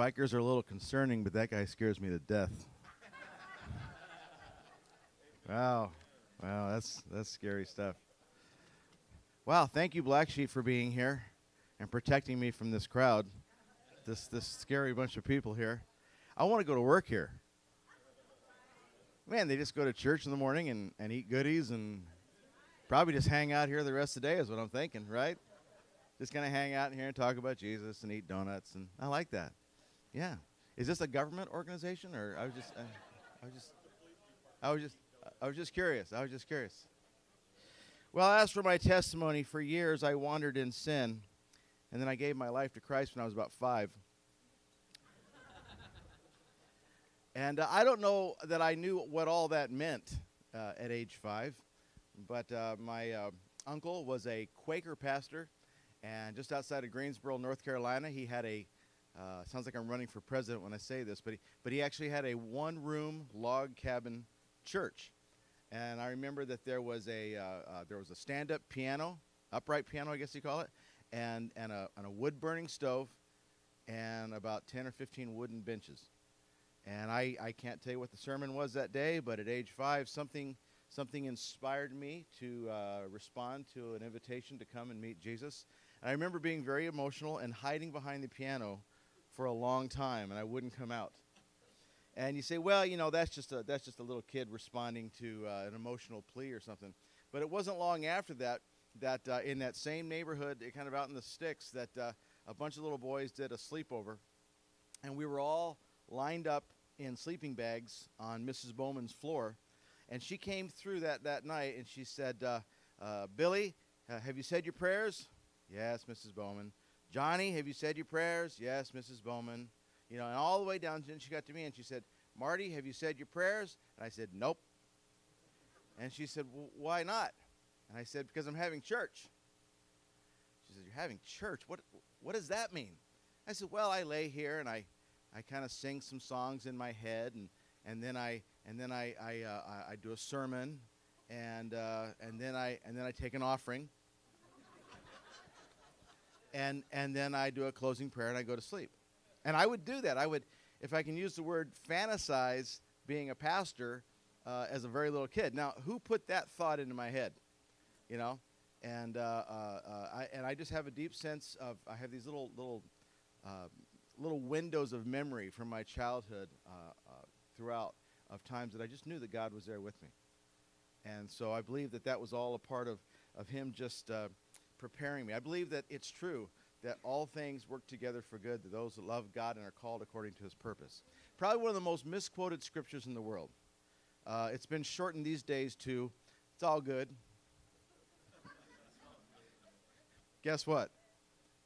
Bikers are a little concerning, but that guy scares me to death. Wow. Wow, that's scary stuff. Wow, thank you, Black Sheep, for being here and protecting me from this crowd, this scary bunch of people here. I want to go to work here. Man, they just go to church in the morning and eat goodies and probably just hang out here the rest of the day is what I'm thinking, right? Just going to hang out in here and talk about Jesus and eat donuts, and I like that. Yeah. Is this a government organization, or I was just curious. I was just curious. Well, as for my testimony, for years I wandered in sin, and then I gave my life to Christ when I was about 5. And I don't know that I knew what all that meant at age 5, but my uncle was a Quaker pastor, and just outside of Greensboro, North Carolina, he had a, sounds like I'm running for president when I say this, but he actually had a one-room log cabin church. And I remember that there was a stand-up piano, upright piano, I guess you call it, and a wood-burning stove, and about 10 or 15 wooden benches. And I can't tell you what the sermon was that day, but at age 5, something inspired me to respond to an invitation to come and meet Jesus. And I remember being very emotional and hiding behind the piano for a long time, and I wouldn't come out. And you say, well, you know, that's just a little kid responding to an emotional plea or something. But it wasn't long after that in that same neighborhood, kind of out in the sticks, that a bunch of little boys did a sleepover, and we were all lined up in sleeping bags on Mrs. Bowman's floor. And she came through that night, and she said, Billy, have you said your prayers? Yes, Mrs. Bowman. Johnny, have you said your prayers? Yes, Mrs. Bowman. You know, and all the way down, and she got to me, and she said, Marty, have you said your prayers? And I said, nope. And she said, well, why not? And I said, because I'm having church. She said, you're having church? What does that mean? I said, well, I lay here, and I kind of sing some songs in my head, and then I do a sermon, and then I take an offering, and then I do a closing prayer, and I go to sleep. And I would do that. I would, if I can use the word, fantasize being a pastor as a very little kid. Now, who put that thought into my head? You know, and I just have a deep sense of, I have these little windows of memory from my childhood throughout, of times that I just knew that God was there with me. And so I believe that was all a part of him just preparing me. I believe that it's true that all things work together for good to those that love God and are called according to his purpose. Probably one of the most misquoted scriptures in the world. It's been shortened these days to, it's all good. Guess what?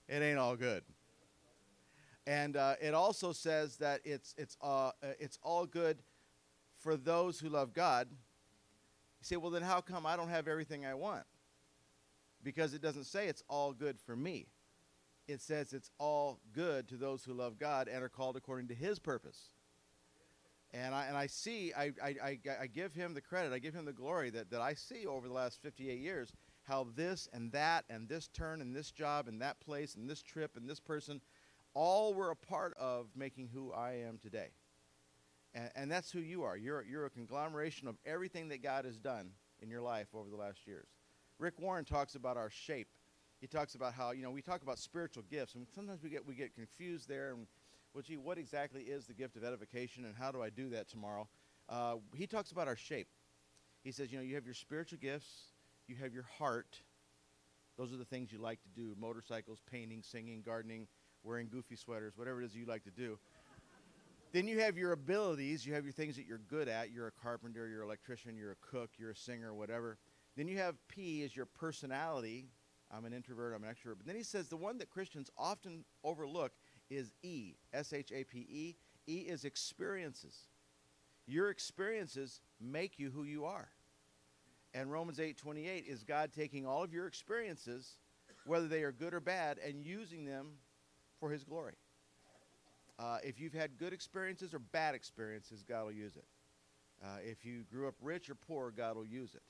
It ain't all good. And it also says that it's all good for those who love God. You say, well, then how come I don't have everything I want? Because it doesn't say it's all good for me. It says it's all good to those who love God and are called according to his purpose. And I give him the credit, I give him the glory that I see over the last 58 years how this and that and this turn and this job and that place and this trip and this person all were a part of making who I am today. And that's who you are. You're a conglomeration of everything that God has done in your life over the last years. Rick Warren talks about our shape. He talks about how, you know, we talk about spiritual gifts, and sometimes we get confused there. And, well, gee, what exactly is the gift of edification, and how do I do that tomorrow? He talks about our shape. He says, you know, you have your spiritual gifts, you have your heart. Those are the things you like to do: motorcycles, painting, singing, gardening, wearing goofy sweaters, whatever it is you like to do. Then you have your abilities. You have your things that you're good at. You're a carpenter, you're an electrician, you're a cook, you're a singer, whatever. Then you have P is your personality. I'm an introvert, I'm an extrovert. But then he says the one that Christians often overlook is E, S-H-A-P-E. E is experiences. Your experiences make you who you are. And Romans 8:28 is God taking all of your experiences, whether they are good or bad, and using them for his glory. If you've had good experiences or bad experiences, God will use it. If you grew up rich or poor, God will use it.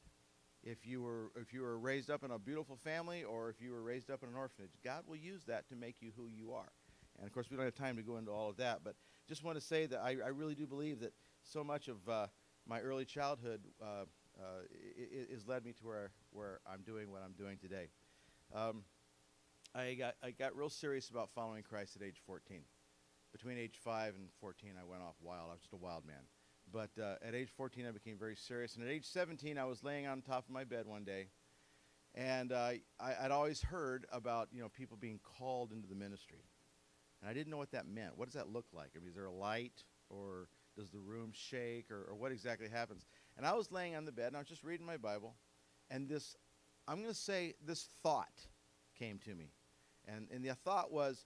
If you were raised up in a beautiful family, or if you were raised up in an orphanage, God will use that to make you who you are. And, of course, we don't have time to go into all of that. But just want to say that I really do believe that so much of my early childhood is led me to where I'm doing what I'm doing today. I got real serious about following Christ at age 14. Between age 5 and 14, I went off wild. I was just a wild man. But at age 14, I became very serious. And at age 17, I was laying on top of my bed one day, and I'd always heard about people being called into the ministry, and I didn't know what that meant. What does that look like? I mean, is there a light, or does the room shake, or what exactly happens? And I was laying on the bed, and I was just reading my Bible, and this thought came to me, and the thought was,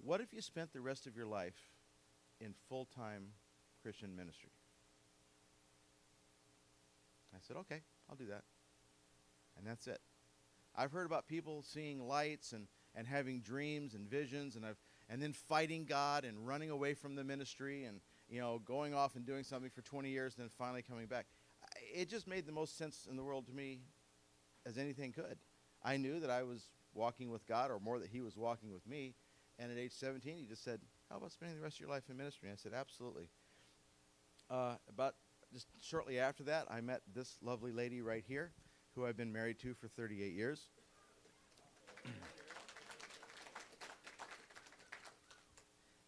what if you spent the rest of your life in full-time Christian ministry? I said, okay, I'll do that. And that's it. I've heard about people seeing lights and having dreams and visions, and then fighting God and running away from the ministry and going off and doing something for 20 years and then finally coming back. It just made the most sense in the world to me as anything could. I knew that I was walking with God, or more that he was walking with me. And at age 17, he just said, how about spending the rest of your life in ministry? And I said, absolutely. About just shortly after that, I met this lovely lady right here, who I've been married to for 38 years.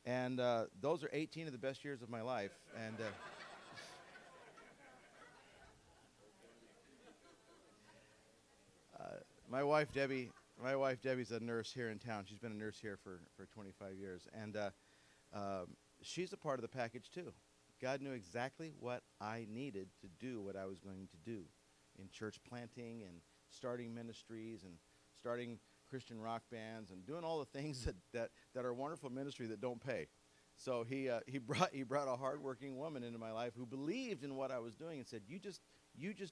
And those are 18 of the best years of my life. And my wife Debbie's a nurse here in town. She's been a nurse here for 25 years. And she's a part of the package too. God knew exactly what I needed to do what I was going to do in church planting and starting ministries and starting Christian rock bands and doing all the things that are wonderful ministry that don't pay. So he brought a hardworking woman into my life who believed in what I was doing and said, you just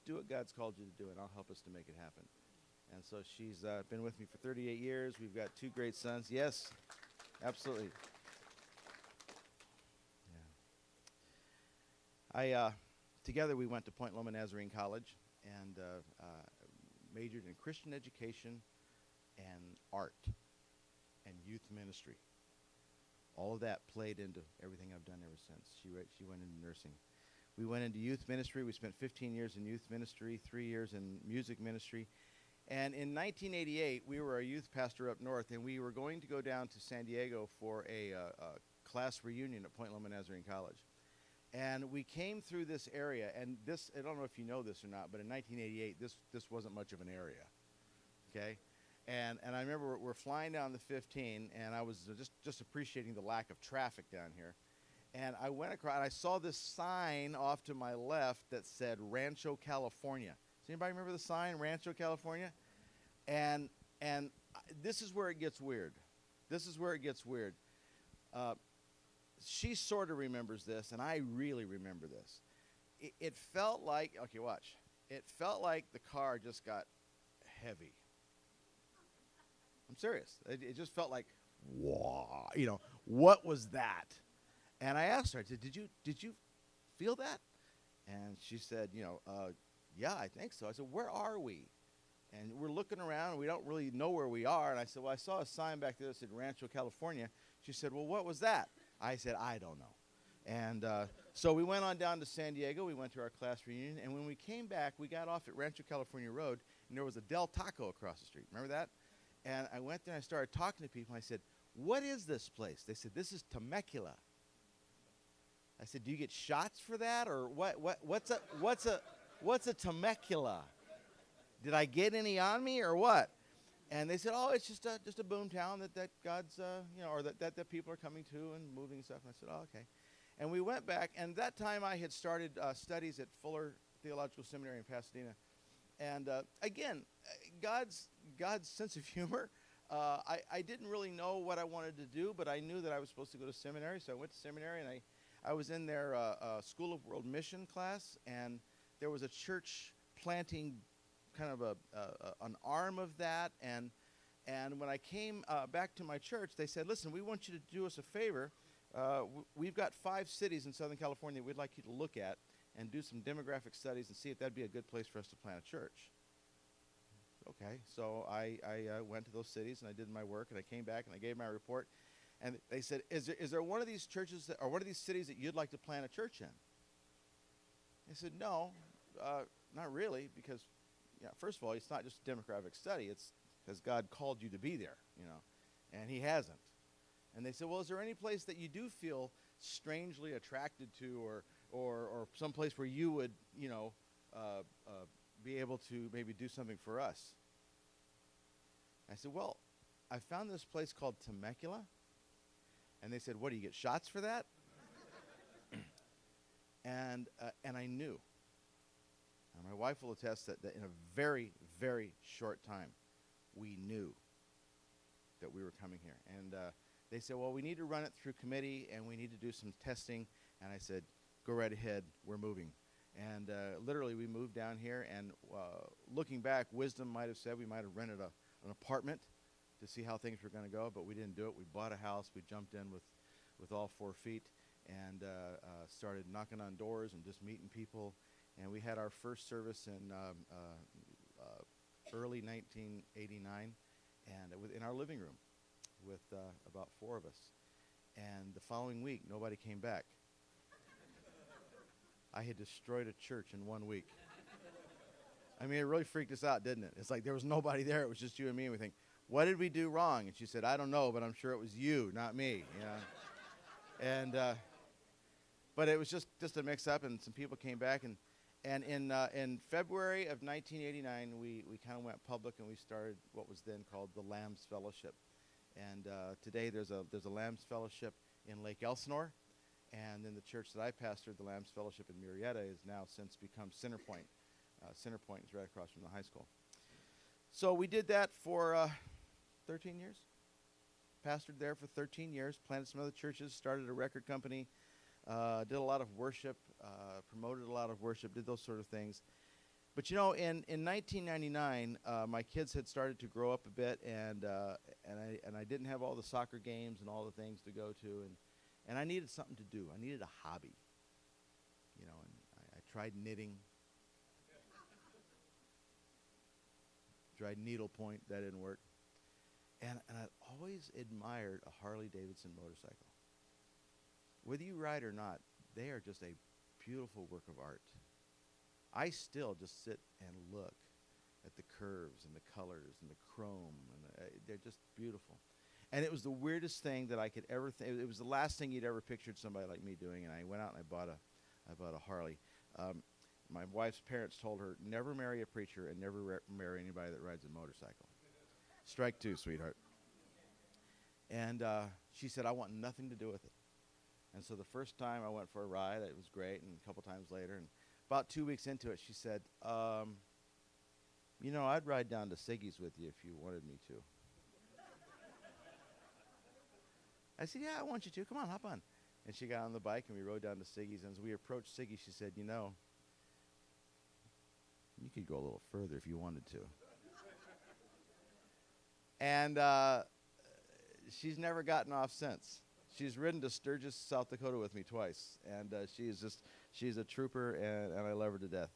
do what God's called you to do, and I'll help us to make it happen. And so she's been with me for 38 years. We've got 2 great sons. Yes, absolutely. Yeah. Together we went to Point Loma Nazarene College and majored in Christian education and art and youth ministry. All of that played into everything I've done ever since. She went into nursing. We went into youth ministry. We spent 15 years in youth ministry, 3 years in music ministry. And in 1988, we were a youth pastor up north, and we were going to go down to San Diego for a class reunion at Point Loma Nazarene College. And we came through this area, and this, I don't know if you know this or not, but in 1988, this wasn't much of an area, okay? And I remember we're flying down the 15, and I was just appreciating the lack of traffic down here. And I went across, and I saw this sign off to my left that said Rancho, California. Does anybody remember the sign, Rancho, California? And this is where it gets weird. This is where it gets weird. She sort of remembers this, and I really remember this. It felt like, okay, watch. It felt like the car just got heavy. I'm serious. It just felt like, wow, what was that? And I asked her, I said, did you feel that? And she said, yeah, I think so. I said, where are we? And we're looking around, and we don't really know where we are. And I said, well, I saw a sign back there that said Rancho, California. She said, well, what was that? I said, I don't know. And so we went on down to San Diego. We went to our class reunion. And when we came back, we got off at Rancho, California Road, and there was a Del Taco across the street. Remember that? And I went there, and I started talking to people. I said, what is this place? They said, this is Temecula. I said, do you get shots for that? Or what's a Temecula? Did I get any on me or what? And they said, oh, it's just a boom town that God's, or that people are coming to and moving and stuff. And I said, oh, okay. And we went back, and that time I had started studies at Fuller Theological Seminary in Pasadena. And again, God's sense of humor, I didn't really know what I wanted to do, but I knew that I was supposed to go to seminary. So I went to seminary, and I was in their School of World Mission class, and there was a church planting kind of an arm of that. And when I came back to my church, they said, listen, we want you to do us a favor. We've got 5 cities in Southern California we'd like you to look at and do some demographic studies and see if that'd be a good place for us to plant a church. okay. So I went to those cities and I did my work and I came back and I gave my report. And they said, is there one of these churches or one of these cities that you'd like to plant a church in? I said, no, not really, because first of all, it's not just a demographic study. It's has God called you to be there, and he hasn't. And they said, well, is there any place that you do feel strangely attracted to or some place where you would, be able to maybe do something for us? I said, well, I found this place called Temecula. And they said, what, do you get shots for that? And I knew. And my wife will attest that in a very, very short time, we knew that we were coming here. And they said, well, we need to run it through committee, and we need to do some testing. And I said, go right ahead. We're moving. And literally, we moved down here. And looking back, wisdom might have said we might have rented an apartment to see how things were going to go, but we didn't do it. We bought a house. We jumped in with all 4 feet and started knocking on doors and just meeting people. And we had our first service in early 1989 and in our living room with about 4 of us. And the following week, nobody came back. I had destroyed a church in 1 week. I mean, it really freaked us out, didn't it? It's like there was nobody there. It was just you and me. And we think, what did we do wrong? And she said, I don't know, but I'm sure it was you, not me. And but it was just a mix-up, and some people came back. And in February of 1989, we kind of went public, and we started what was then called the Lambs Fellowship. And today there's a Lambs Fellowship in Lake Elsinore, and then the church that I pastored, the Lambs Fellowship in Murrieta, has now since become Centerpoint. Centerpoint is right across from the high school. So we did that for 13 years. Pastored there for 13 years, planted some other churches, started a record company, did a lot of worship, promoted a lot of worship, did those sort of things. But in 1999, my kids had started to grow up a bit, and I didn't have all the soccer games and all the things to go to, and I needed something to do. I needed a hobby, and I tried knitting, tried needlepoint, that didn't work, and I've always admired a Harley-Davidson motorcycle. Whether you ride or not, they are just a beautiful work of art. I still just sit and look at the curves and the colors and the chrome, and they're just beautiful. And it was the weirdest thing that I could ever think. It was the last thing you'd ever pictured somebody like me doing, and I went out and I bought a Harley. My wife's parents told her, never marry a preacher and never marry anybody that rides a motorcycle. Strike 2, sweetheart. And she said, I want nothing to do with it. And so the first time I went for a ride, it was great, and a couple times later, and about 2 weeks into it, she said, I'd ride down to Siggy's with you if you wanted me to. I said, yeah, I want you to. Come on, hop on. And she got on the bike, and we rode down to Siggy's. And as we approached Siggy, she said, you could go a little further if you wanted to. And she's never gotten off since. She's ridden to Sturgis, South Dakota with me twice. And she's a trooper, and I love her to death.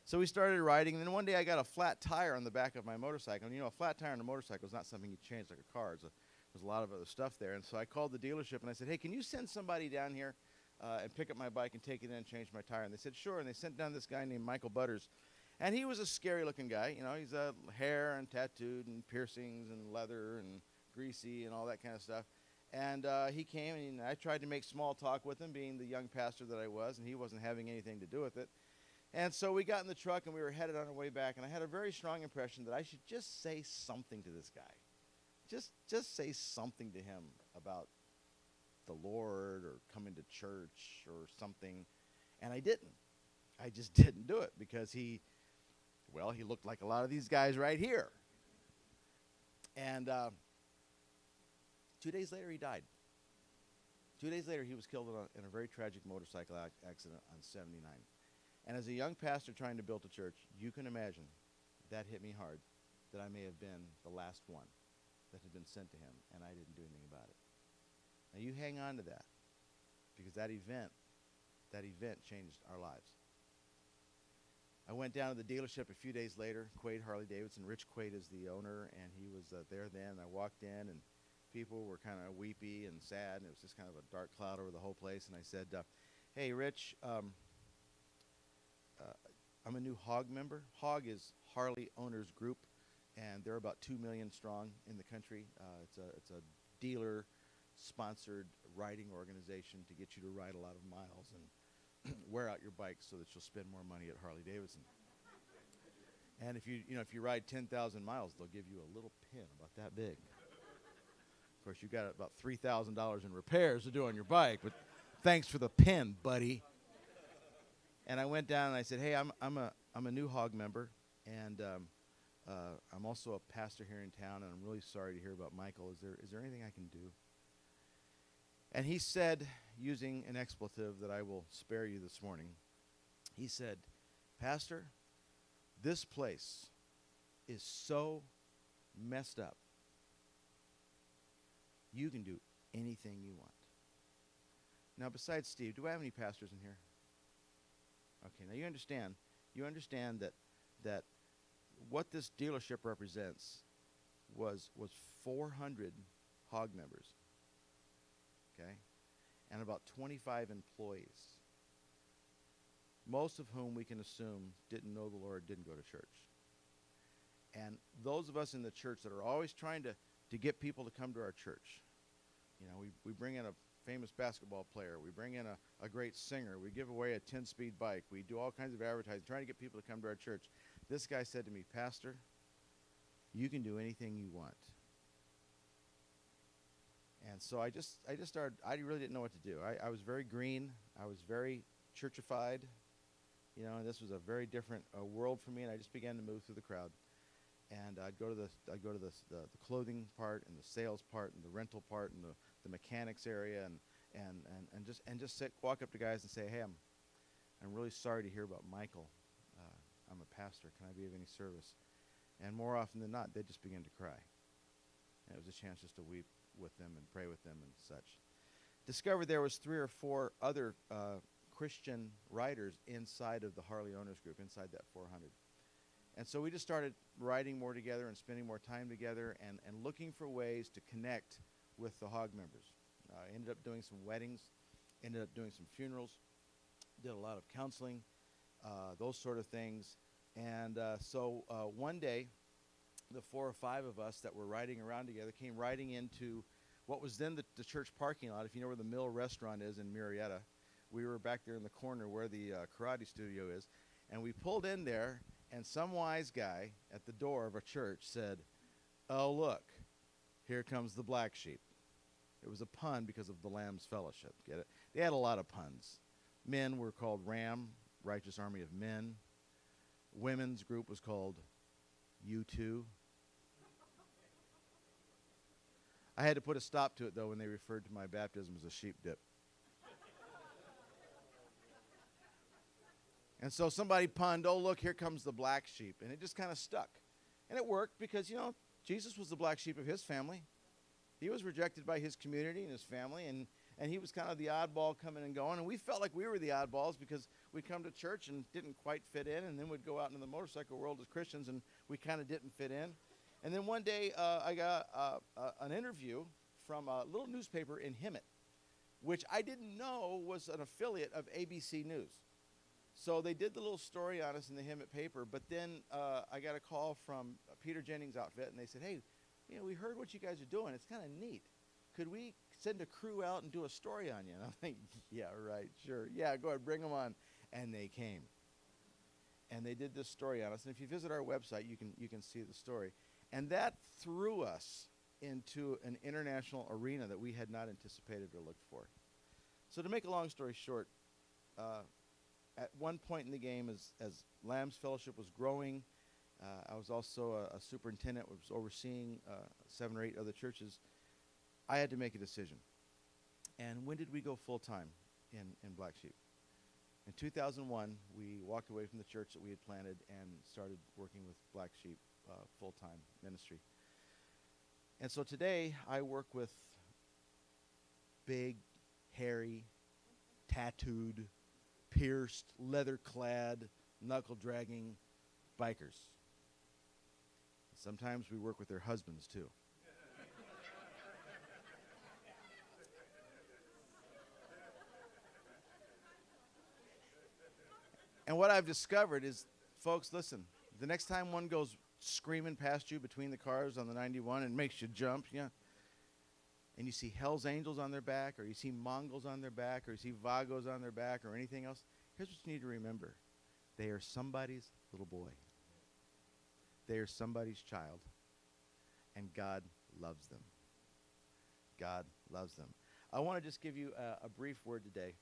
So we started riding, and then one day I got a flat tire on the back of my motorcycle. And a flat tire on a motorcycle is not something you change like a car. There's a lot of other stuff there. And so I called the dealership, and I said, hey, can you send somebody down here and pick up my bike and take it in and change my tire? And they said, sure. And they sent down this guy named Michael Butters. And he was a scary-looking guy. He's hair and tattooed and piercings and leather and greasy and all that kind of stuff. And he came, and I tried to make small talk with him, being the young pastor that I was, and he wasn't having anything to do with it. And so we got in the truck, and we were headed on our way back, and I had a very strong impression that I should just say something to this guy. Just say something to him about the Lord or coming to church or something. And I didn't. I just didn't do it because he looked like a lot of these guys right here. And 2 days later, he died. 2 days later, he was killed in a very tragic motorcycle accident on 79. And as a young pastor trying to build a church, you can imagine that hit me hard, that I may have been the last one that had been sent to him, and I didn't do anything about it. Now, you hang on to that, because that event changed our lives. I went down to the dealership a few days later, Quaid Harley Davidson. Rich Quaid is the owner, and he was there then. I walked in, and people were kind of weepy and sad, and it was just kind of a dark cloud over the whole place. And I said, hey, Rich, I'm a new HOG member. HOG is Harley Owners Group, and they're about 2 million strong in the country. It's a dealer-sponsored riding organization to get you to ride a lot of miles and wear out your bike so that you'll spend more money at Harley Davidson. And if you ride 10,000 miles, they'll give you a little pin about that big. Of course, you got about $3,000 in repairs to do on your bike, but thanks for the pin, buddy. And I went down and I said, hey, I'm a new HOG member, and I'm also a pastor here in town, and I'm really sorry to hear about Michael. Is there anything I can do? And he said, using an expletive that I will spare you this morning, he said, Pastor, this place is so messed up. You can do anything you want. Now, besides Steve, do I have any pastors in here? Okay, now you understand that what this dealership represents was 400 HOG members, okay, and about 25 employees, most of whom we can assume didn't know the Lord, didn't go to church. And those of us in the church that are always trying to get people to come to our church, we bring in a famous basketball player, we bring in a great singer, we give away a 10-speed bike, we do all kinds of advertising, trying to get people to come to our church. This guy said to me, Pastor, you can do anything you want. And so I just started, I really didn't know what to do. I was very green, I was very churchified, and this was a very different world for me, and I just began to move through the crowd. And I'd go to the clothing part and the sales part and the rental part and the mechanics area and just walk up to guys and say, hey, I'm really sorry to hear about Michael. I'm a pastor. Can I be of any service? And more often than not, they just begin to cry. And it was a chance just to weep with them and pray with them and such. Discovered there was 3 or 4 other Christian writers inside of the Harley Owners Group, inside that 400. And so we just started riding more together and spending more time together and looking for ways to connect with the HOG members. I ended up doing some weddings, ended up doing some funerals, did a lot of counseling, those sort of things. And so one day, the 4 or 5 of us that were riding around together came riding into what was then the church parking lot. If you know where the Mill restaurant is in Murrieta, we were back there in the corner where the karate studio is. And we pulled in there, and some wise guy at the door of a church said, oh, look, here comes the black sheep. It was a pun because of the Lamb's Fellowship. Get it? They had a lot of puns. Men were called RAM, Righteous Army of Men. Women's group was called U2. I had to put a stop to it, though, when they referred to my baptism as a sheep dip. And so somebody punned, oh, look, here comes the black sheep. And it just kind of stuck. And it worked because, Jesus was the black sheep of his family. He was rejected by his community and his family, and he was kind of the oddball coming and going. And we felt like we were the oddballs because we'd come to church and didn't quite fit in, and then we'd go out into the motorcycle world as Christians, and we kind of didn't fit in. And then one day I got an interview from a little newspaper in Hemet, which I didn't know was an affiliate of ABC News. So they did the little story on us in the Hemet paper, but then I got a call from Peter Jennings' outfit, and they said, hey, we heard what you guys are doing. It's kind of neat. Could we send a crew out and do a story on you? And I'm like, yeah, right, sure. Yeah, go ahead, bring them on. And they came. And they did this story on us. And if you visit our website, you can see the story. And that threw us into an international arena that we had not anticipated or looked for. So to make a long story short, at one point in the game, as Lamb's Fellowship was growing, I was also a superintendent, was overseeing 7 or 8 other churches. I had to make a decision. And when did we go full-time in Black Sheep? In 2001, we walked away from the church that we had planted and started working with Black Sheep full-time ministry. And so today, I work with big, hairy, tattooed, pierced, leather-clad, knuckle-dragging bikers. Sometimes we work with their husbands, too. And what I've discovered is, folks, listen, the next time one goes screaming past you between the cars on the 91 and makes you jump, and you see Hell's Angels on their back, or you see Mongols on their back, or you see Vagos on their back, or anything else, here's what you need to remember. They are somebody's little boy. They are somebody's child, and God loves them. God loves them. I want to just give you a brief word today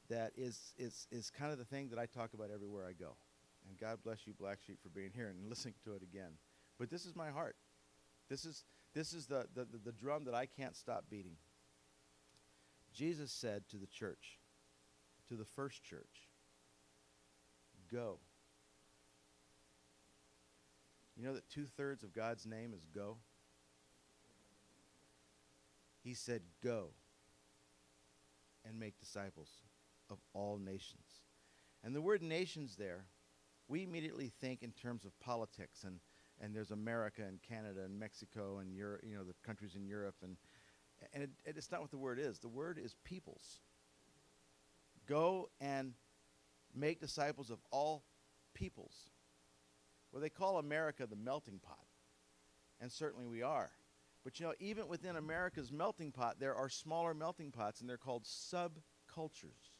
that is kind of the thing that I talk about everywhere I go. And God bless you, Black Sheep, for being here and listening to it again. But this is my heart. This is the drum that I can't stop beating. Jesus said to the church, to the first church, go. You know that 2/3 of God's name is go? He said, go and make disciples of all nations. And the word nations there, we immediately think in terms of politics, and there's America and Canada and Mexico and Europe, the countries in Europe, and it's not what the word is. The word is peoples. Go and make disciples of all peoples. Well, they call America the melting pot, and certainly we are. But even within America's melting pot, there are smaller melting pots, and they're called subcultures.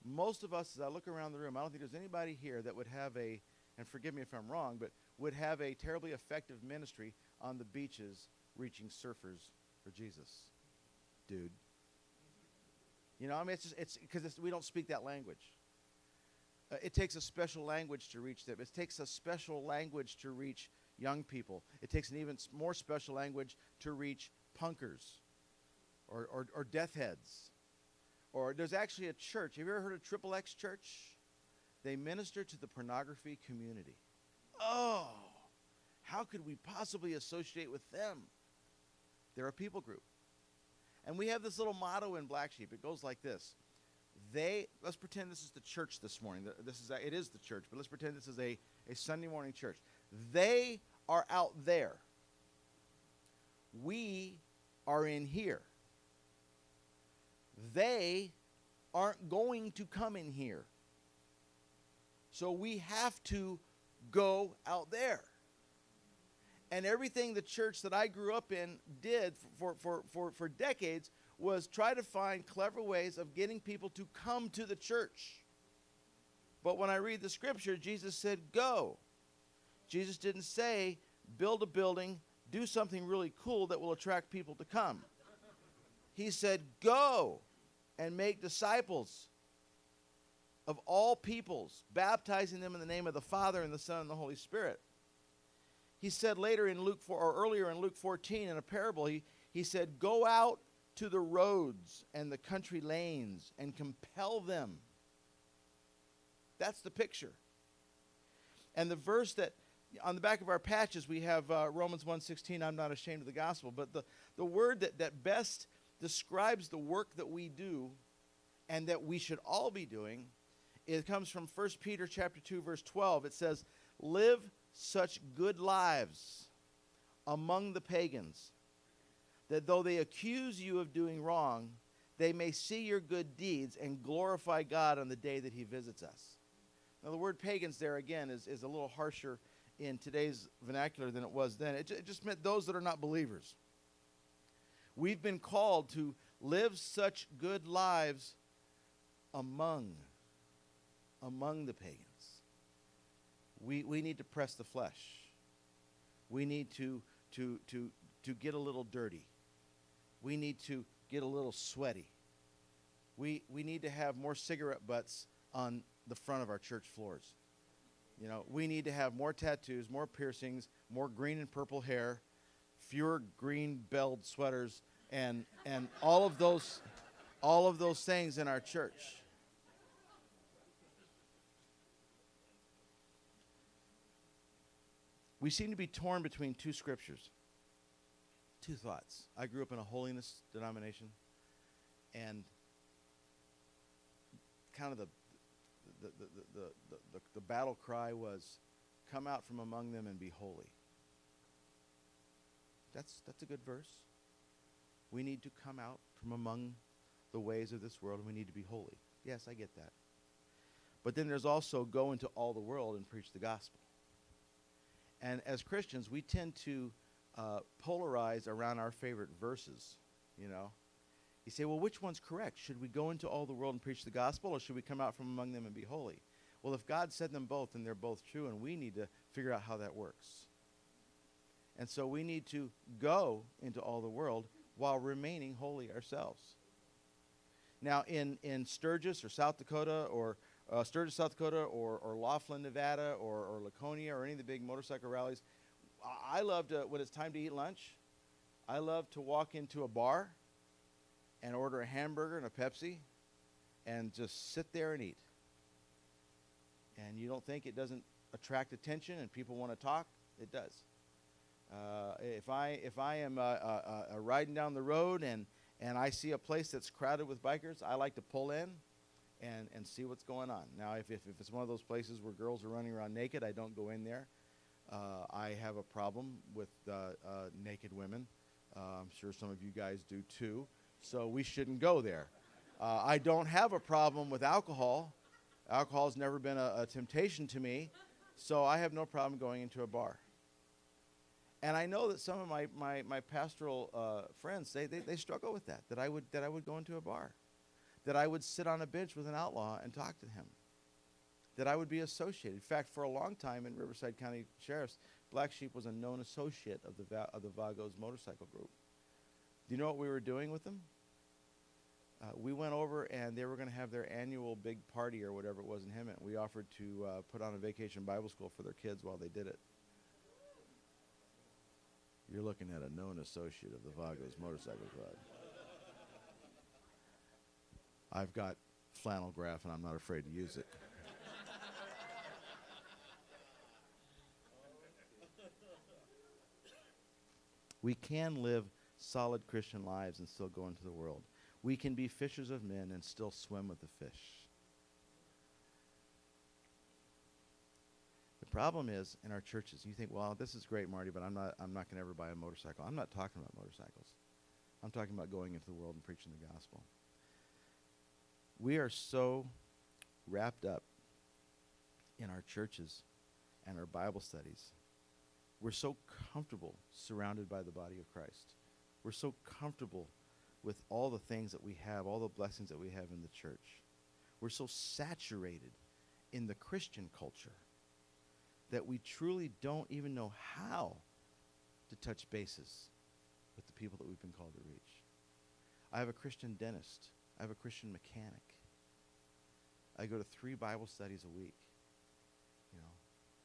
Most of us, as I look around the room, I don't think there's anybody here that would have and forgive me if I'm wrong, but would have a terribly effective ministry on the beaches reaching surfers for Jesus. Dude. It's because we don't speak that language. It takes a special language to reach them. It takes a special language to reach young people. It takes an even more special language to reach punkers or death heads. Or there's actually a church. Have you ever heard of Triple X Church? They minister to the pornography community. Oh, how could we possibly associate with them? They're a people group. And we have this little motto in Black Sheep. It goes like this. Let's pretend this is the church this morning. It is the church, but let's pretend this is a Sunday morning church. They are out there. We are in here. They aren't going to come in here. So we have to go out there. And everything the church that I grew up in did for decades was try to find clever ways of getting people to come to the church. But when I read the scripture, Jesus said, go. Jesus didn't say, build a building, do something really cool that will attract people to come. He said, go and make disciples of all peoples, baptizing them in the name of the Father and the Son and the Holy Spirit. He said later in Luke 4, or earlier in Luke 14 in a parable, he said, go out to the roads and the country lanes and compel them. That's the picture. And the verse that, on the back of our patches, we have Romans 1:16, I'm not ashamed of the gospel. But the word that best describes the work that we do and that we should all be doing, it comes from 1 Peter chapter 2, verse 12. It says, live such good lives among the pagans, that though they accuse you of doing wrong, they may see your good deeds and glorify God on the day that he visits us. Now, the word pagans there, again, is a little harsher in today's vernacular than it was then. It just meant those that are not believers. We've been called to live such good lives among the pagans. We need to press the flesh. We need to get a little dirty. We need to get a little sweaty. We need to have more cigarette butts on the front of our church floors. We need to have more tattoos, more piercings, more green and purple hair, fewer green belled sweaters, and all of those things in our church. We seem to be torn between two scriptures, two thoughts. I grew up in a holiness denomination, and kind of the the battle cry was, "Come out from among them and be holy." That's a good verse. We need to come out from among the ways of this world, and we need to be holy. Yes, I get that. But then there's also go into all the world and preach the gospel. And as Christians, we tend to polarize around our favorite verses, you know. You say, well, which one's correct? Should we go into all the world and preach the gospel, or should we come out from among them and be holy? Well, if God said them both, then they're both true, and we need to figure out how that works. And so we need to go into all the world while remaining holy ourselves. Now, in Sturgis or South Dakota, or Laughlin, Nevada, or Laconia, or any of the big motorcycle rallies, I love to, when it's time to eat lunch, I love to walk into a bar and order a hamburger and a Pepsi and just sit there and eat. And you don't think it doesn't attract attention and people want to talk? It does. If I am riding down the road and I see a place that's crowded with bikers, I like to pull in and see what's going on. Now, if it's one of those places where girls are running around naked, I don't go in there. I have a problem with naked women. I'm sure some of you guys do too. So we shouldn't go there. I don't have a problem with alcohol. Alcohol's never been a temptation to me, so I have no problem going into a bar. And I know that some of my pastoral friends, they struggle with that I would go into a bar, that I would sit on a bench with an outlaw and talk to him, that I would be associated. In fact, for a long time in Riverside County Sheriff's, Black Sheep was a known associate of the Vagos motorcycle group. Do you know what we were doing with them? We went over and they were going to have their annual big party or whatever it was in Hemet. We offered to put on a vacation Bible school for their kids while they did it. You're looking at a known associate of the Vagos Motorcycle Club. I've got flannel graph and I'm not afraid to use it. We can live solid Christian lives and still go into the world. We can be fishers of men and still swim with the fish. The problem is in our churches, you think, well, this is great, Marty, but I'm not going to ever buy a motorcycle. I'm not talking about motorcycles. I'm talking about going into the world and preaching the gospel. We are so wrapped up in our churches and our Bible studies. We're so comfortable surrounded by the body of Christ. We're so comfortable with all the things that we have, all the blessings that we have in the church. We're so saturated in the Christian culture that we truly don't even know how to touch bases with the people that we've been called to reach. I have a Christian dentist. I have a Christian mechanic. I go to 3 Bible studies a week. You know,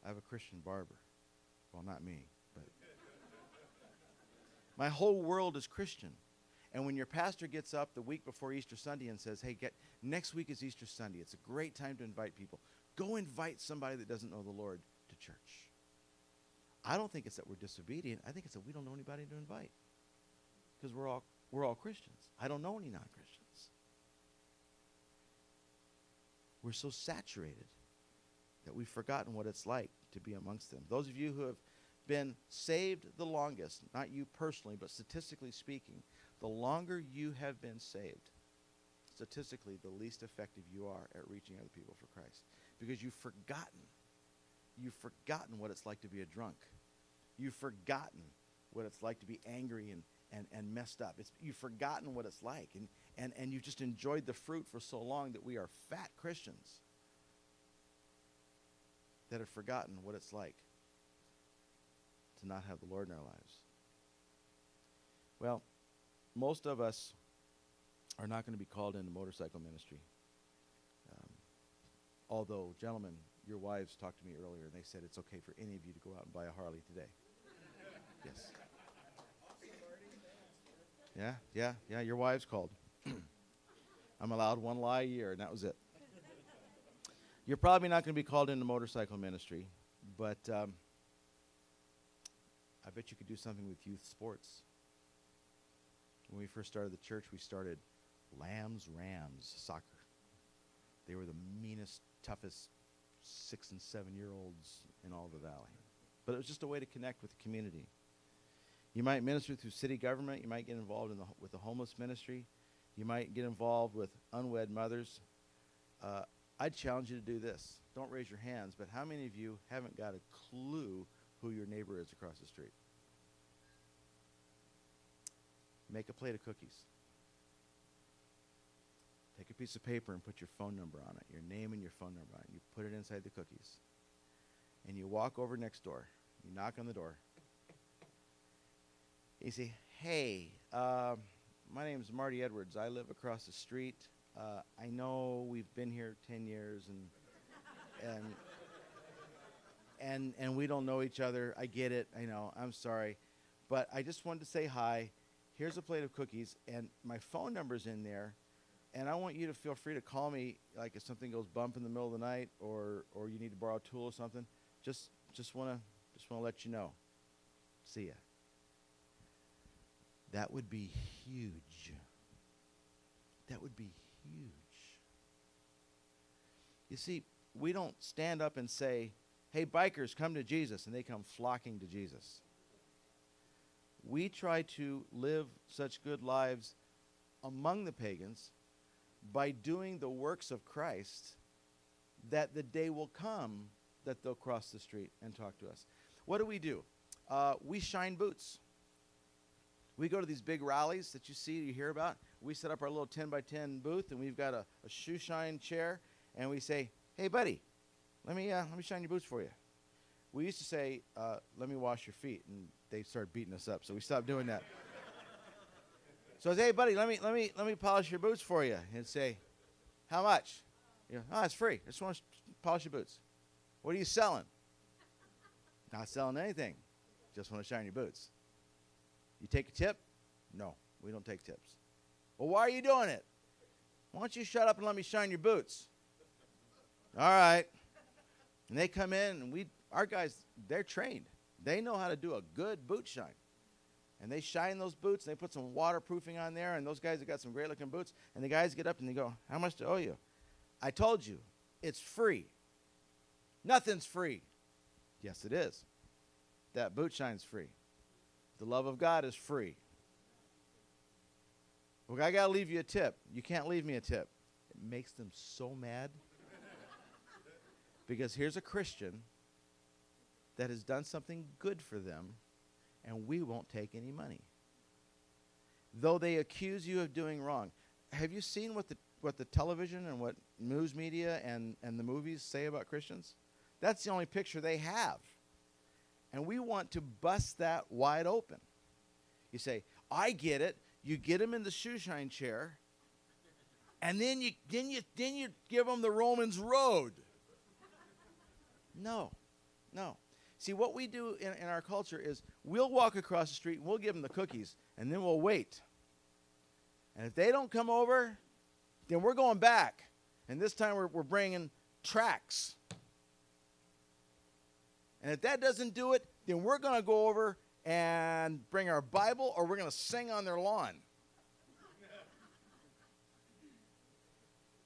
I have a Christian barber. Well, not me, but my whole world is Christian. And when your pastor gets up the week before Easter Sunday and says, hey, next week is Easter Sunday. It's a great time to invite people. Go invite somebody that doesn't know the Lord to church. I don't think it's that we're disobedient. I think it's that we don't know anybody to invite. Because we're all Christians. I don't know any non-Christians. We're so saturated that we've forgotten what it's like to be amongst them. Those of you who have been saved the longest, not you personally, but statistically speaking, the longer you have been saved, statistically, the least effective you are at reaching other people for Christ. Because you've forgotten what it's like to be a drunk. You've forgotten what it's like to be angry and messed up. You've forgotten what it's like. And you've just enjoyed the fruit for so long that we are fat Christians that have forgotten what it's like to not have the Lord in our lives. Well, most of us are not going to be called into motorcycle ministry. Although, gentlemen, your wives talked to me earlier, and they said it's okay for any of you to go out and buy a Harley today. Yes. Yeah, your wives called. I'm allowed one lie a year, and that was it. You're probably not going to be called into motorcycle ministry, but I bet you could do something with youth sports. When we first started the church, we started Lambs Rams soccer. They were the meanest toughest 6 and 7-year-olds in all the valley. But it was just a way to connect with the community. You might minister through city government. You might get involved with the homeless ministry. You might get involved with unwed mothers. I'd challenge you to do this. Don't raise your hands, but how many of you haven't got a clue who your neighbor is across the street? Make a plate of cookies. Take a piece of paper and put your phone number on it, your name and your phone number on it. You put it inside the cookies. And you walk over next door. You knock on the door. You say, hey, my name is Marty Edwards. I live across the street. I know we've been here 10 years and we don't know each other. I get it. I know. I'm sorry. But I just wanted to say hi. Here's a plate of cookies, and my phone number's in there. And I want you to feel free to call me, like if something goes bump in the middle of the night, or you need to borrow a tool or something. Just wanna let you know. See ya. That would be huge. That would be huge. You see, we don't stand up and say, hey, bikers, come to Jesus, and they come flocking to Jesus. We try to live such good lives among the pagans by doing the works of Christ, that the day will come that they'll cross the street and talk to us. What do? We shine boots. We go to these big rallies that you hear about. We set up our little 10 by 10 booth, and we've got a shoe shine chair, and we say, hey, buddy, let me shine your boots for you. We used to say, let me wash your feet, and they started beating us up, so we stopped doing that. So I say, hey, buddy, let me polish your boots for you. And say, how much? You know, oh, it's free. I just want to polish your boots. What are you selling? Not selling anything. Just want to shine your boots. You take a tip? No, we don't take tips. Well, why are you doing it? Why don't you shut up and let me shine your boots? All right. And they come in, and our guys, they're trained. They know how to do a good boot shine. And they shine those boots, and they put some waterproofing on there, and those guys have got some great-looking boots, and the guys get up and they go, how much do I owe you? I told you, it's free. Nothing's free. Yes, it is. That boot shine's free. The love of God is free. Well, I got to leave you a tip. You can't leave me a tip. It makes them so mad. Because here's a Christian that has done something good for them, and we won't take any money. Though they accuse you of doing wrong. Have you seen what the television and what news media and the movies say about Christians? That's the only picture they have. And we want to bust that wide open. You say, I get it. You get them in the shoe shine chair, and then you give them the Romans road. No. See, what we do in our culture is we'll walk across the street, and we'll give them the cookies, and then we'll wait. And if they don't come over, then we're going back. And this time we're bringing tracts. And if that doesn't do it, then we're going to go over and bring our Bible, or we're going to sing on their lawn.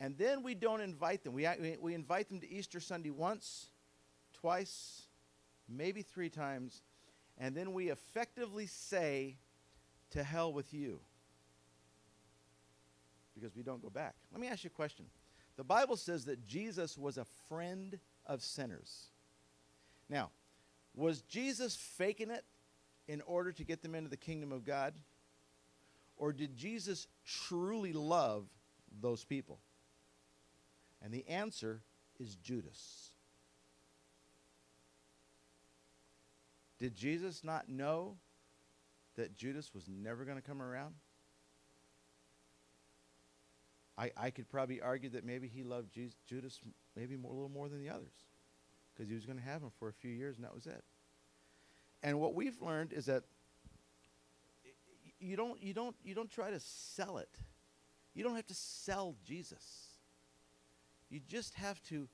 And then we don't invite them. We invite them to Easter Sunday once, twice, maybe 3 times, and then we effectively say, to hell with you, because we don't go back. Let me ask you a question. The Bible says that Jesus was a friend of sinners. Now, was Jesus faking it in order to get them into the kingdom of God? Or did Jesus truly love those people? And the answer is Judas. Did Jesus not know that Judas was never going to come around? I could probably argue that maybe he loved Judas maybe a little more than the others, because he was going to have him for a few years, and that was it. And what we've learned is that you don't try to sell it. You don't have to sell Jesus. You just have to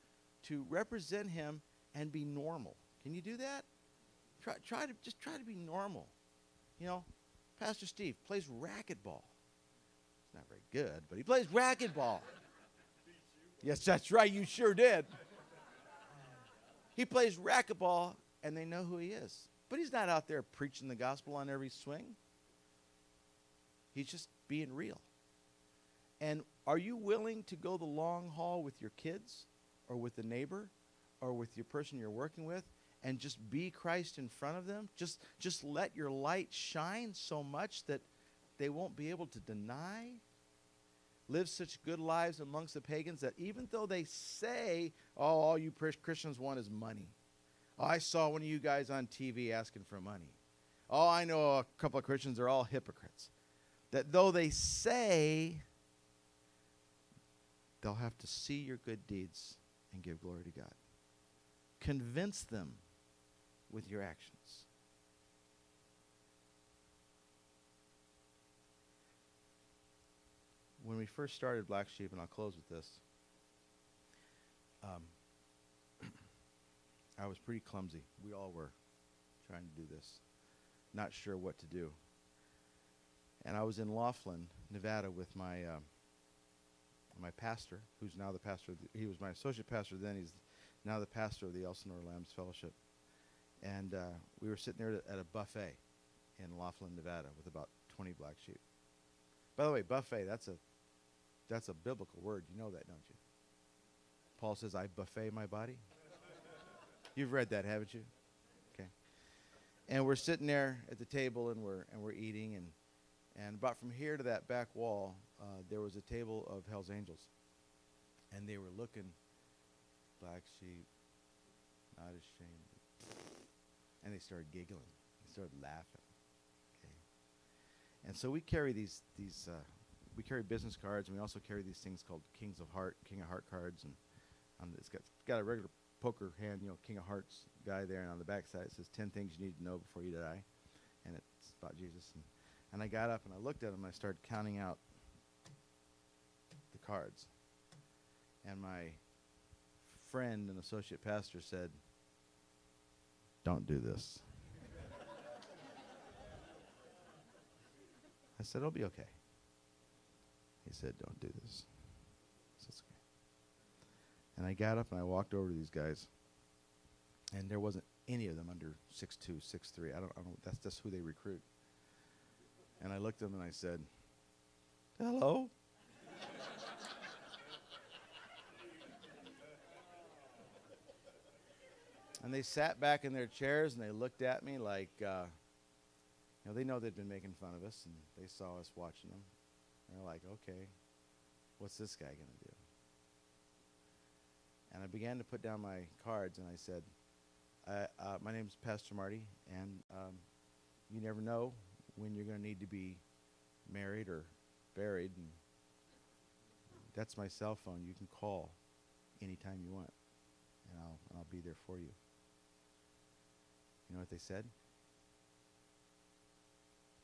represent him and be normal. Can you do that? Try to be normal. You know, Pastor Steve plays racquetball. He's not very good, but he plays racquetball. Yes, that's right. You sure did. He plays racquetball, and they know who he is. But he's not out there preaching the gospel on every swing. He's just being real. And are you willing to go the long haul with your kids or with the neighbor or with your person you're working with and just be Christ in front of them? Just let your light shine so much that they won't be able to deny? Live such good lives amongst the pagans that even though they say, oh, all you Christians want is money. Oh, I saw one of you guys on TV asking for money. Oh, I know a couple of Christians, they're all hypocrites. That though they say, they'll have to see your good deeds and give glory to God. Convince them with your actions. When we first started Black Sheep, and I'll close with this, I was pretty clumsy. We all were trying to do this, not sure what to do. And I was in Laughlin, Nevada, with my my pastor, who's now the pastor. He was my associate pastor then. He's now the pastor of the Elsinore Lambs Fellowship. And we were sitting there at a buffet in Laughlin, Nevada, with about 20 black sheep. By the way, buffet, that's a biblical word. You know that, don't you? Paul says, I buffet my body. You've read that, haven't you? Okay. And we're sitting there at the table, and we're eating, and about from here to that back wall, there was a table of Hell's Angels. And they were looking, black sheep, not ashamed. And they started giggling. They started laughing. Okay. And so we carry we carry business cards, and we also carry these things called King of Heart cards. And it's got a regular poker hand, King of Hearts guy there. And on the back side, it says 10 things you need to know before you die. And it's about Jesus. And I got up, and I looked at them, and I started counting out the cards. And my friend and associate pastor said, don't do this. I said, it'll be okay. He said, don't do this. I said, it's okay. And I got up, and I walked over to these guys, and there wasn't any of them under 6'2", 6'3". I don't know. That's just who they recruit. And I looked at them, and I said, hello? And they sat back in their chairs, and they looked at me like, they know they'd been making fun of us, and they saw us watching them. And they're like, okay, what's this guy going to do? And I began to put down my cards, and I said, my name's Pastor Marty, and you never know when you're going to need to be married or buried. And that's my cell phone. You can call anytime you want, and I'll be there for you. You know what they said?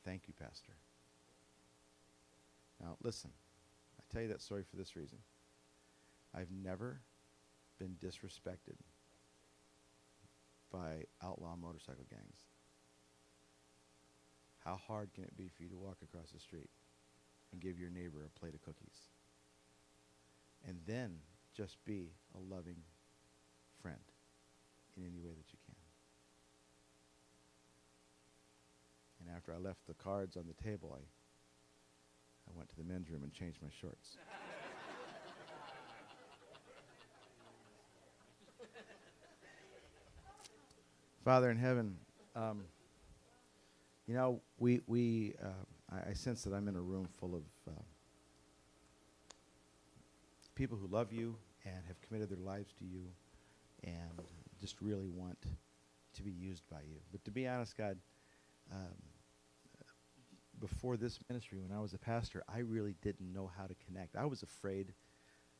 Thank you, Pastor. Now, listen, I tell you that story for this reason. I've never been disrespected by outlaw motorcycle gangs. How hard can it be for you to walk across the street and give your neighbor a plate of cookies? And then just be a loving friend in any way that you can. And after I left the cards on the table, I went to the men's room and changed my shorts. Father in heaven, I sense that I'm in a room full of people who love you and have committed their lives to you and just really want to be used by you. But to be honest, God, before this ministry, when I was a pastor, I really didn't know how to connect. I was afraid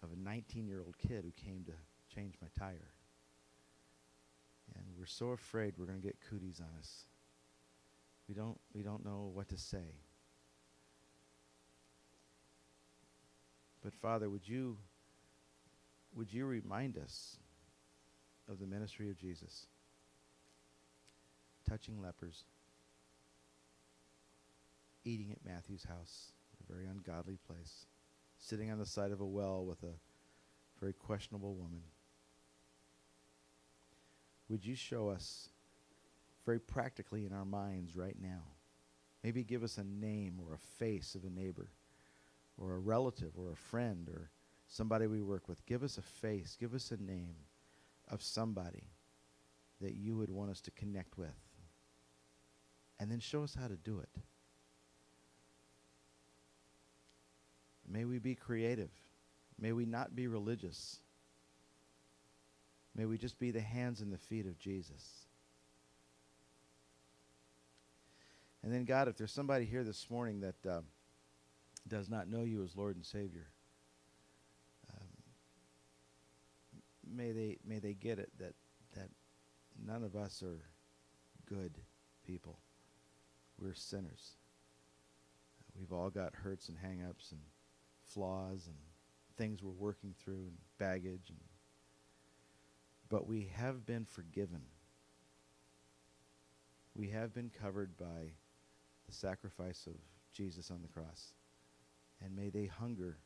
of a 19-year-old kid who came to change my tire. And we're so afraid we're going to get cooties on us. We don't know what to say. But Father, would you remind us of the ministry of Jesus, touching lepers, eating at Matthew's house, a very ungodly place, sitting on the side of a well with a very questionable woman. Would you show us very practically in our minds right now? Maybe give us a name or a face of a neighbor or a relative or a friend or somebody we work with. Give us a face, give us a name of somebody that you would want us to connect with. And then show us how to do it. May we be creative. May we not be religious. May we just be the hands and the feet of Jesus. And then, God, if there's somebody here this morning that does not know you as Lord and Savior, may they get it that none of us are good people. We're sinners. We've all got hurts and hang-ups and flaws and things we're working through and baggage. But we have been forgiven. We have been covered by the sacrifice of Jesus on the cross. And may they hunger,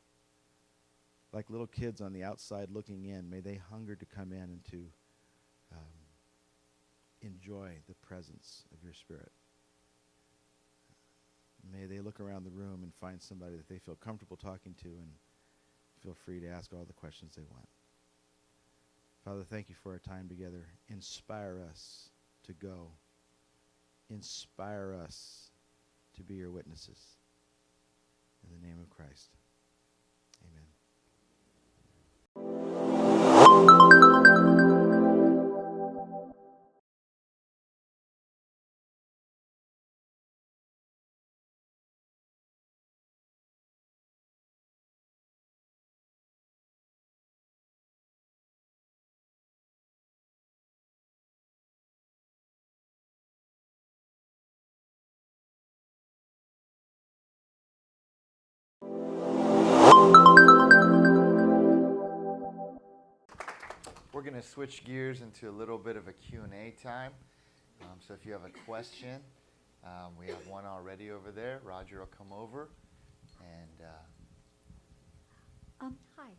like little kids on the outside looking in, may they hunger to come in and to enjoy the presence of your Spirit. May they look around the room and find somebody that they feel comfortable talking to and feel free to ask all the questions they want. Father, thank you for our time together. Inspire us to go. Inspire us to be your witnesses. In the name of Christ. Amen. We're going to switch gears into a little bit of a Q&A time. So if you have a question, we have one already over there. Roger will come over. And Hi.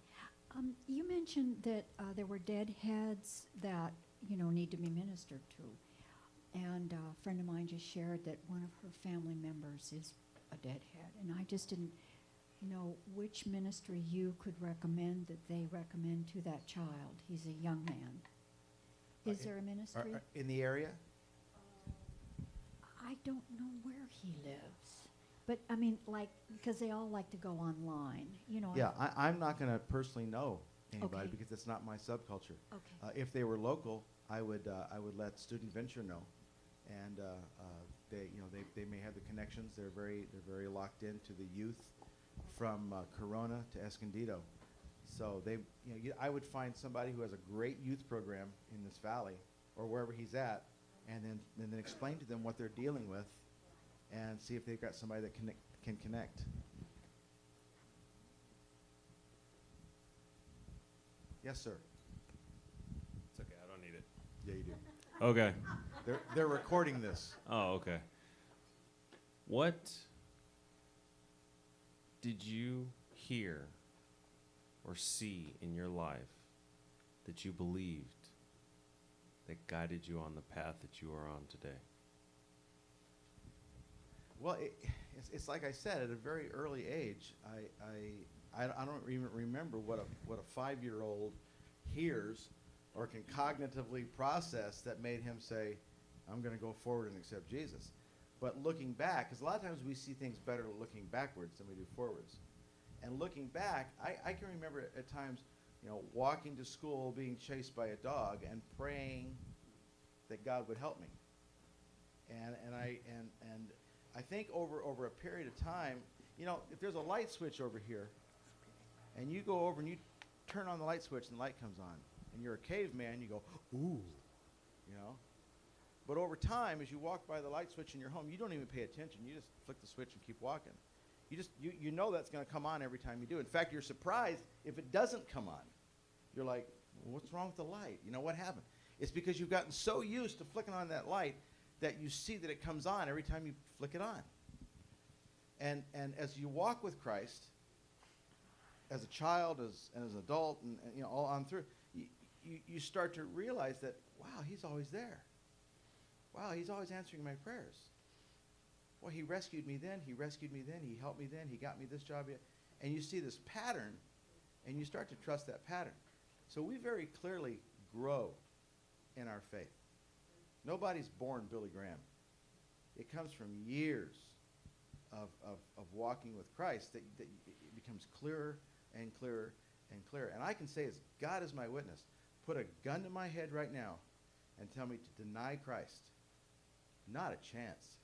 You mentioned that there were deadheads that, need to be ministered to. And a friend of mine just shared that one of her family members is a deadhead. And I just didn't know which ministry you could recommend that they recommend to that child. He's a young man. Is there a ministry? In the area? I don't know where he lives. But, because they all like to go online. Yeah, I'm not going to personally know anybody Okay. because it's not my subculture. Okay. If they were local, I would let Student Venture know, and they may have the connections. They're very locked into the youth from Corona to Escondido. So I would find somebody who has a great youth program in this valley or wherever he's at, and then explain to them what they're dealing with, and see if they've got somebody that can connect. Yes, sir. It's okay, I don't need it. Yeah, you do. Okay. They're recording this. Oh, okay. What did you hear or see in your life that you believed that guided you on the path that you are on today? Well, it's like I said, at a very early age, I don't even remember what a 5-year-old hears or can cognitively process that made him say, I'm going to go forward and accept Jesus. But looking back, because a lot of times we see things better looking backwards than we do forwards. And looking back, I can remember at times, walking to school, being chased by a dog, and praying that God would help me. And I think over a period of time, if there's a light switch over here, and you go over and you turn on the light switch and the light comes on, and you're a caveman, you go, ooh, But over time, as you walk by the light switch in your home, you don't even pay attention. You just flick the switch and keep walking. You know that's going to come on every time you do. In fact, you're surprised if it doesn't come on. You're like, well, what's wrong with the light? What happened? It's because you've gotten so used to flicking on that light that you see that it comes on every time you flick it on. And as you walk with Christ, as a child, and as an adult, and you know, all on through, you start to realize that, wow, he's always there. Wow, he's always answering my prayers. Well, he rescued me then, he rescued me then, he helped me then, he got me this job. And you see this pattern, and you start to trust that pattern. So we very clearly grow in our faith. Nobody's born Billy Graham. It comes from years of walking with Christ that it becomes clearer and clearer and clearer. And I can say, as God is my witness, put a gun to my head right now and tell me to deny Christ. Not a chance.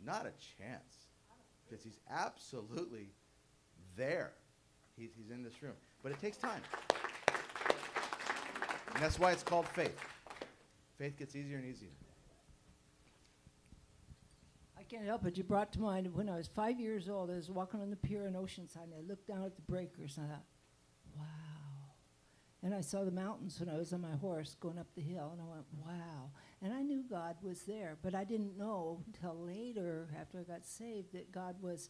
Not a chance. Because he's absolutely there. He's in this room. But it takes time. And that's why it's called faith. Faith gets easier and easier. I can't help it. You brought to mind when I was 5 years old, I was walking on the pier in Oceanside, and I looked down at the breakers, and I thought, wow. And I saw the mountains when I was on my horse going up the hill, and I went, wow. And I knew God was there, but I didn't know until later, after I got saved, that God was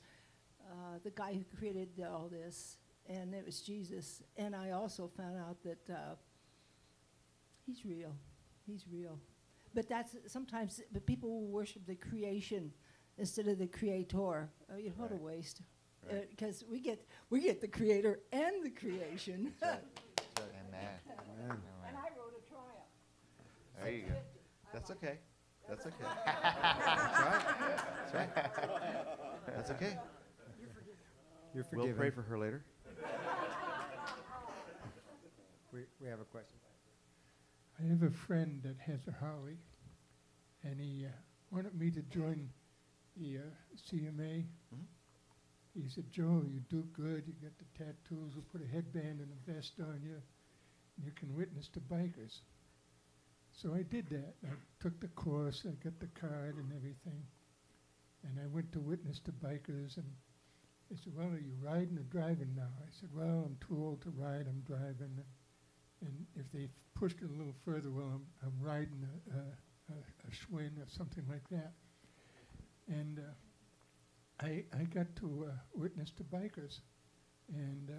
the guy who created all this, and it was Jesus. And I also found out that he's real. He's real. But that's sometimes, but people will worship the creation instead of the creator. What a waste. Because we get the creator and the creation. Amen. Amen. And I wrote a triumph. There you go. That's okay. That's okay. That's right. That's right. That's okay. You're forgiven. We'll pray for her later. We have a question. I have a friend that has a Harley, and he wanted me to join the CMA. Mhm. He said, Joe, you do good. You got the tattoos. We'll put a headband and a vest on you. And you can witness to bikers. So I did that. I took the course. I got the card and everything. And I went to witness to bikers. And they said, well, are you riding or driving now? I said, well, I'm too old to ride. I'm driving. And if they pushed it a little further, well, I'm riding a Schwinn or something like that. And I got to witness to bikers and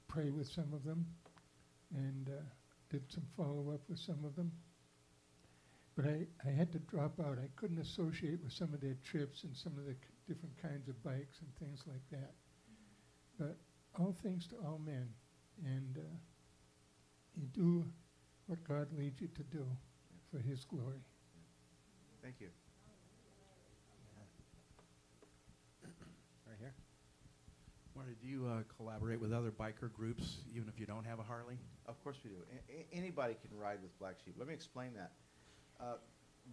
pray with some of them and did some follow-up with some of them. But I had to drop out. I couldn't associate with some of their trips and some of the different kinds of bikes and things like that. But all things to all men. And you do what God leads you to do for his glory. Thank you. Right here. Marty, do you collaborate with other biker groups, even if you don't have a Harley? Of course we do. Anybody can ride with Black Sheep. Let me explain that.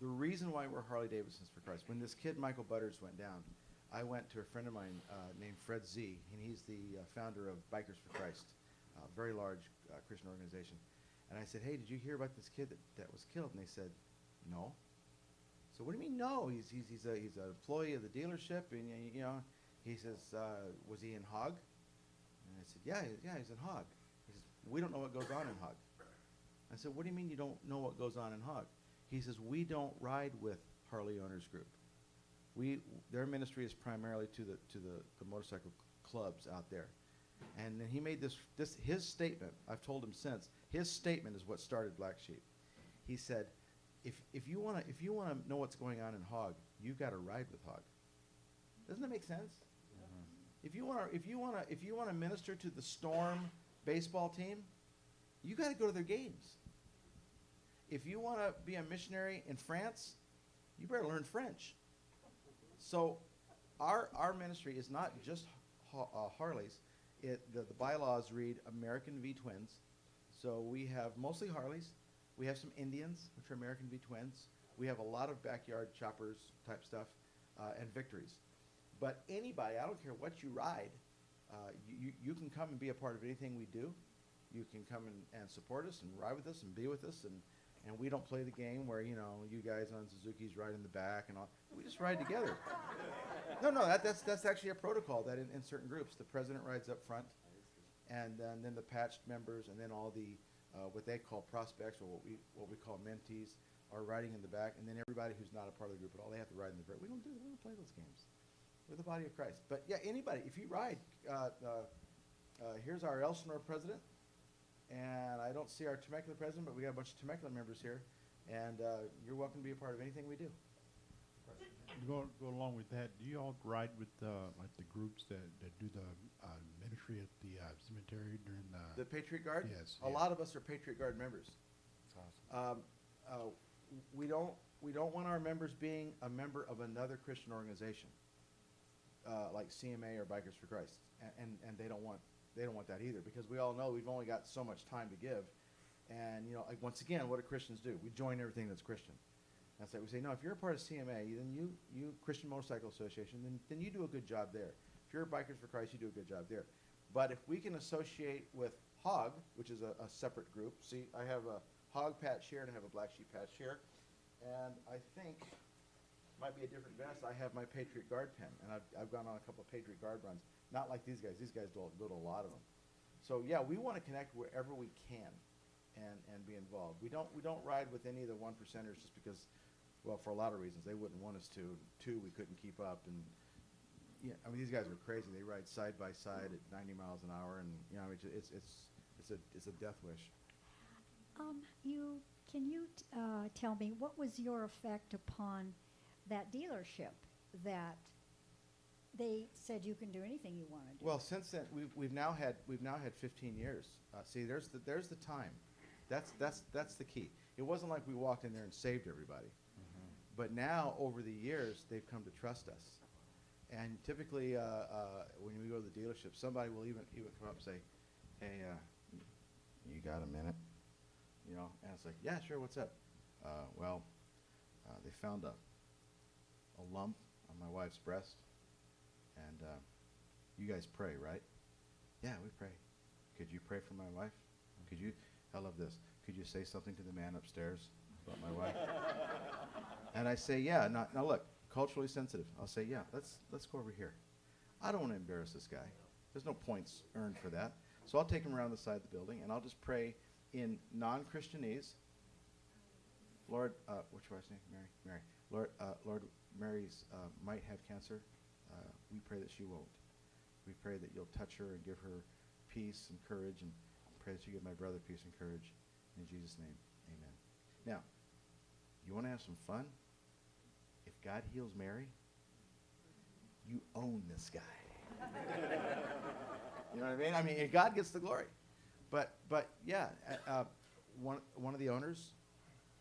The reason why we're Harley Davidsons for Christ, when this kid Michael Butters went down, I went to a friend of mine named Fred Z, and he's the founder of Bikers for Christ, a very large Christian organization. And I said, hey, did you hear about this kid that was killed? And they said, no. So what do you mean no? He's an employee of the dealership, and you know, he says, was he in Hog? And I said, yeah, he's in Hog. He says, we don't know what goes on in Hog. I said, what do you mean you don't know what goes on in Hog? He says, we don't ride with Harley Owners Group. Their ministry is primarily to the motorcycle clubs out there. And then he made his statement. I've told him since. His statement is what started Black Sheep. He said, if you want to know what's going on in Hog, you've got to ride with Hog. Doesn't that make sense? Mm-hmm. If you want to minister to the Storm baseball team, you got to go to their games. If you want to be a missionary in France, you better learn French. So our ministry is not just Harleys. The bylaws read American V Twins. So we have mostly Harleys. We have some Indians, which are American V Twins. We have a lot of backyard choppers type stuff and Victories. But anybody, I don't care what you ride, you can come and be a part of anything we do. You can come and support us and ride with us and be with us. And we don't play the game where, you know, you guys on Suzuki's ride in the back and all. We just ride together. No, that's actually a protocol that in certain groups, the president rides up front, and then the patched members, and then all the what they call prospects, or what we call mentees, are riding in the back, and then everybody who's not a part of the group at all, they have to ride in the front. We don't play those games. We're the body of Christ. But yeah, anybody, if you ride, here's our Elsinore president, and I don't see our Temecula president, but we got a bunch of Temecula members here, and you're welcome to be a part of anything we do. To go along with that, do you all ride with like the groups that do the ministry at the cemetery during The Patriot Guard? Yes, A yeah. lot of us are Patriot Guard members. That's awesome. We don't want our members being a member of another Christian organization, like CMA or Bikers for Christ, and they don't want that either, because we all know we've only got so much time to give, and like, once again, what do Christians do? We join everything that's Christian. That's like we say, no, if you're a part of CMA, then you Christian Motorcycle Association, then you do a good job there. If you're a Bikers for Christ, you do a good job there. But if we can associate with HOG, which is a separate group, see, I have a HOG patch here and I have a Black Sheep patch here, and I think might be a different vest. I have my Patriot Guard pen, and I've gone on a couple of Patriot Guard runs. Not like these guys. These guys do a lot of them. So yeah, we want to connect wherever we can, and be involved. We don't ride with any of the 1%ers just because, well, for a lot of reasons. They wouldn't want us to. Two, we couldn't keep up, and yeah, I mean, these guys are crazy. They ride side by side at 90 miles an hour, and it's a death wish. Can you tell me what was your effect upon that dealership that they said you can do anything you want to do? Well, since then we've now had 15 years. See, there's the time. That's the key. It wasn't like we walked in there and saved everybody, but now over the years they've come to trust us. And typically, when we go to the dealership, somebody will even come up and say, "Hey, you got a minute?" And it's like, "Yeah, sure. What's up?" They found a lump on my wife's breast, and you guys pray, right? Yeah, we pray. Could you pray for my wife? Could you? I love this. Could you say something to the man upstairs about my wife? And I say, yeah. Now look, culturally sensitive. I'll say, yeah. Let's go over here. I don't want to embarrass this guy. There's no points earned for that. So I'll take him around the side of the building, and I'll just pray in non-Christianese. Lord, what's your wife's name? Mary. Lord, Mary's might have cancer. We pray that she won't. We pray that you'll touch her and give her peace and courage, and pray that you give my brother peace and courage. In Jesus' name, amen. Now, you want to have some fun? If God heals Mary, you own this guy. You know what I mean? I mean, God gets the glory. But yeah, one of the owners,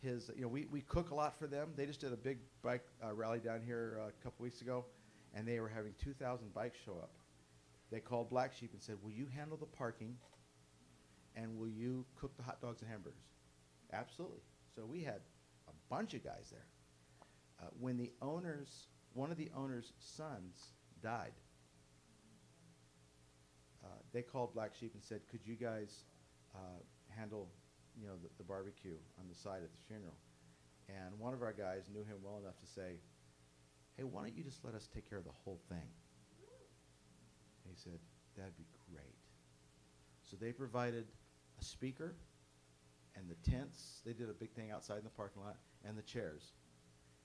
we cook a lot for them. They just did a big bike rally down here a couple weeks ago, and they were having 2,000 bikes show up. They called Black Sheep and said, "Will you handle the parking, and will you cook the hot dogs and hamburgers?" Absolutely. So we had a bunch of guys there. When one of the owner's sons died, they called Black Sheep and said, "Could you guys handle, the barbecue on the side at the funeral?" And one of our guys knew him well enough to say, "Hey, why don't you just let us take care of the whole thing?" And he said, "That'd be great." So they provided a speaker and the tents. They did a big thing outside in the parking lot, and the chairs.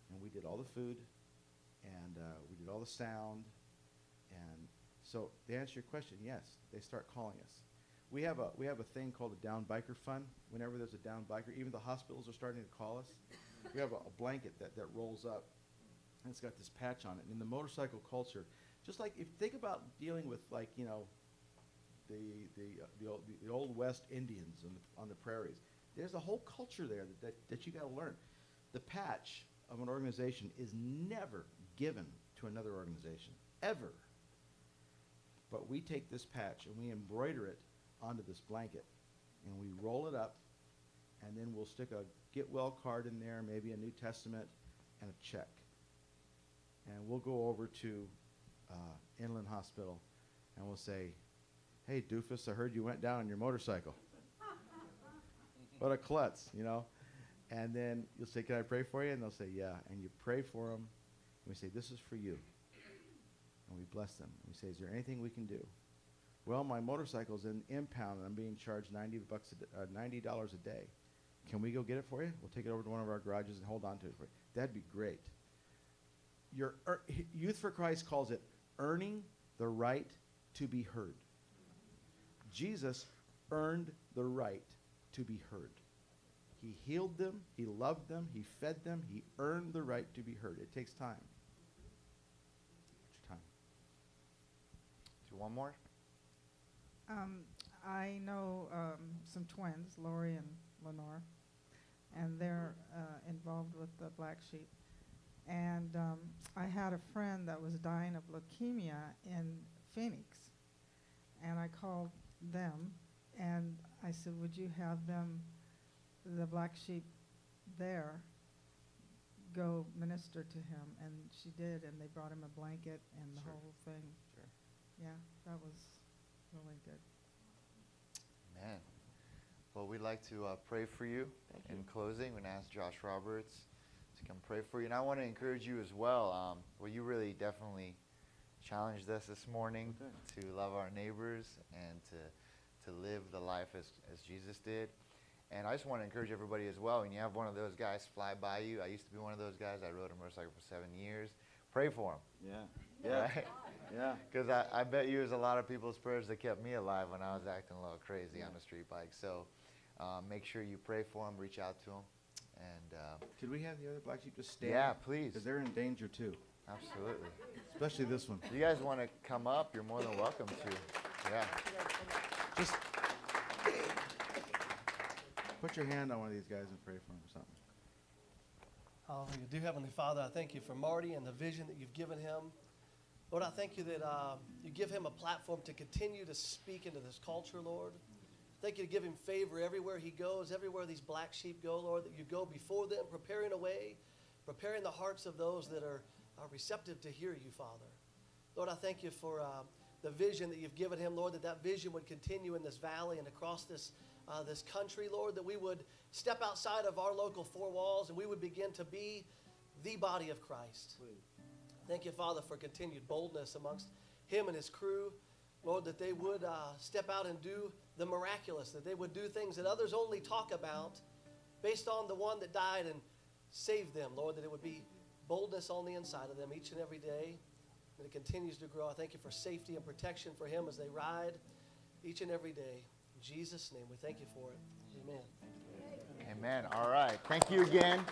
And we did all the food, and we did all the sound. And so to answer your question, yes, they start calling us. We have a thing called a down biker fund. Whenever there's a down biker, even the hospitals are starting to call us. We have a blanket that rolls up, and it's got this patch on it. And in the motorcycle culture, just like if you think about dealing with the old West Indians on the prairies, there's a whole culture there that you got to learn. The patch of an organization is never given to another organization, ever. But we take this patch and we embroider it onto this blanket, and we roll it up, and then we'll stick a get well card in there, maybe a New Testament, and a check. And we'll go over to Inland Hospital, and we'll say, "Hey, doofus, I heard you went down on your motorcycle." What a klutz, And then you'll say, "Can I pray for you?" And they'll say, "Yeah." And you pray for them, and we say, "This is for you." And we bless them. And we say, "Is there anything we can do?" "Well, my motorcycle's in impound, and I'm being charged $90 a day. Can we go get it for you? We'll take it over to one of our garages and hold on to it for you." That'd be great. Youth for Christ calls it earning the right to be heard. Jesus earned the right to be heard. He healed them, he loved them, he fed them, he earned the right to be heard. It takes time. Time. Do one more? I know some twins, Lori and Lenore, and they're involved with the Black Sheep. And I had a friend that was dying of leukemia in Phoenix, and I called them, and I said, would you have them, the Black Sheep there, go minister to him? And she did, and they brought him a blanket and the Sure. whole thing. Sure. Yeah, that was really good. Man. Well, we'd like to pray for you. Thank In you. closing, we're going to ask Josh Roberts to come pray for you. And I want to encourage you as well. Well, you really definitely challenged us this morning to love our neighbors and to live the life as Jesus did. And I just want to encourage everybody as well. When you have one of those guys fly by you, I used to be one of those guys. I rode a motorcycle for 7 years. Pray for him. Yeah. Right? Yeah. Because I bet you it was a lot of people's prayers that kept me alive when I was acting a little crazy on the street bike. So make sure you pray for them, reach out to them. And Could we have the other Black Sheep just stand? yeah, please. Because they're in danger too. Absolutely. Especially this one. If you guys want to come up, you're more than welcome to. Yeah. Just put your hand on one of these guys and pray for him or something. Hallelujah. Dear Heavenly Father, I thank you for Marty and the vision that you've given him. Lord, I thank you that you give him a platform to continue to speak into this culture, Lord. Thank you to give him favor everywhere he goes, everywhere these Black Sheep go, Lord, that you go before them, preparing a way, preparing the hearts of those that are receptive to hear you, Father. Lord, I thank you for the vision that you've given him, Lord, that vision would continue in this valley and across this country, Lord, that we would step outside of our local four walls and we would begin to be the body of Christ. Thank you, Father, for continued boldness amongst him and his crew. Lord, that they would step out and do the miraculous, that they would do things that others only talk about based on the one that died and saved them. Lord, that it would be boldness on the inside of them each and every day, and it continues to grow. I thank you for safety and protection for him as they ride each and every day. In Jesus' name, we thank you for it. Amen. Amen. All right. Thank you again.